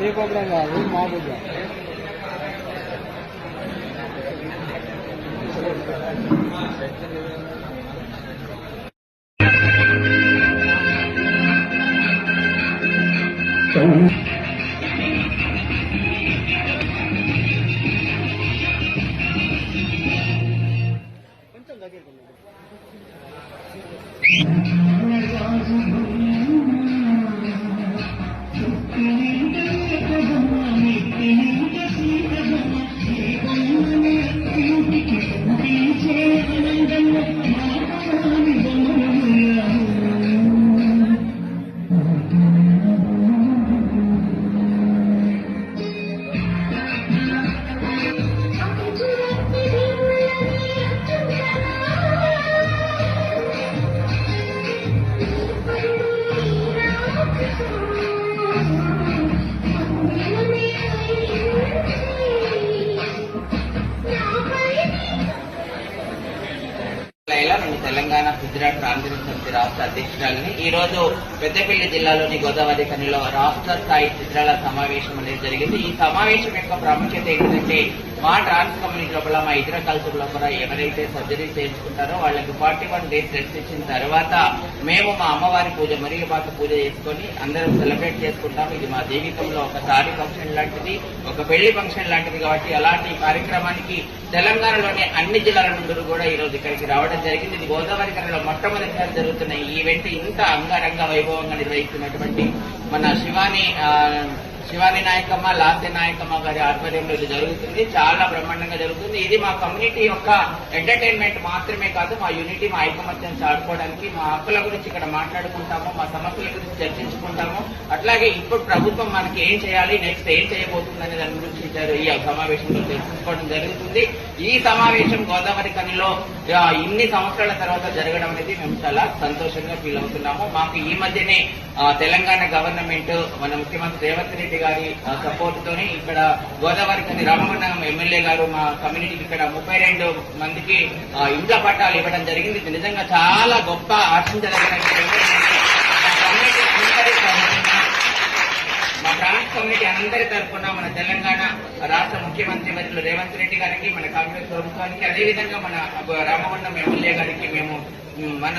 నీ ప్రోగ్రాం కాదు మా ప్రోగ్రాం. తెలంగాణ గుజరాత్ కాంగ్రెస్ సమితి రాష్ట్ర అధ్యక్షురాలని ఈ రోజు పెద్దపల్లి జిల్లాలోని గోదావరి ఖనిలో రాష్ట్ర స్థాయి చిత్రాల సమావేశం అనేది జరిగింది. ఈ సమావేశం యొక్క ప్రాముఖ్యత ఏంటంటే మా ట్రాన్స్ కమ్యూనిటీ లోపల మా ఇతర కల్చర్ లోపల ఎవరైతే సర్జరీ చేయించుకుంటారో వాళ్ళకి 41 డేస్ రెస్ట్ ఇచ్చిన తర్వాత మేము మా అమ్మవారి పూజ మరిగపాక పూజ చేసుకుని అందరం సెలబ్రేట్ చేసుకుంటాం. ఇది మా జీవితంలో ఒకసారి ఫంక్షన్ లాంటిది, ఒక పెళ్లి ఫంక్షన్ లాంటిది. కాబట్టి అలాంటి కార్యక్రమానికి తెలంగాణలోని అన్ని జిల్లాల నుండి కూడా ఈ రోజు ఇక్కడికి రావడం జరిగింది. ఇది గోదావరి ఖనిలో మొట్టమొదటిసారి జరుగుతున్న ఈ ఈవెంట్ ఇంత అంగరంగ వైభవంగా నిర్వహిస్తున్నటువంటి మన శివాని నాయకమ్మ, లాస్య నాయకమ్మ గారి ఆధ్వర్యంలో ఇది జరుగుతుంది. చాలా బ్రహ్మాండంగా జరుగుతుంది. ఇది మా కమ్యూనిటీ యొక్క ఎంటర్టైన్మెంట్ మాత్రమే కాదు, మా యూనిటీ, మా ఐకమత్యం చాటుకోవడానికి, మా హక్కుల గురించి ఇక్కడ మాట్లాడుకుంటాము, మా సమస్యల గురించి చర్చించుకుంటాము. అట్లాగే ఇప్పుడు ప్రభుత్వం మనకి ఏం చేయాలి, నెక్స్ట్ ఏం చేయబోతుందనే దాని గురించి ఈ సమావేశంలో చర్చించుకోవడం జరుగుతుంది. ఈ సమావేశం గోదావరి ఖనిలో ఇన్ని సంవత్సరాల తర్వాత జరగడం అనేది మేము చాలా సంతోషంగా ఫీల్ అవుతున్నాము. మాకు ఈ మధ్యనే తెలంగాణ గవర్నమెంట్ మన ముఖ్యమంత్రి రేవంత్ రెడ్డి గారి సపోర్ట్ తోని ఇక్కడ గోదావరి ఖని రామగుండం ఎమ్మెల్యే గారు మా కమ్యూనిటీకి ఇక్కడ 32 మందికి ఇండ్ల పట్టాలు ఇవ్వడం జరిగింది. ఇది నిజంగా చాలా గొప్ప ఆశించదగిన మా ట్రాన్స్ కమ్యూనిటీ అందరి తరఫున మన తెలంగాణ రాష్ట్ర ముఖ్యమంత్రి వర్యులు రేవంత్ రెడ్డి గారికి, మన కాంగ్రెస్ ప్రభుత్వానికి, అదేవిధంగా మన రామగుండం ఎమ్మెల్యే గారికి మేము మన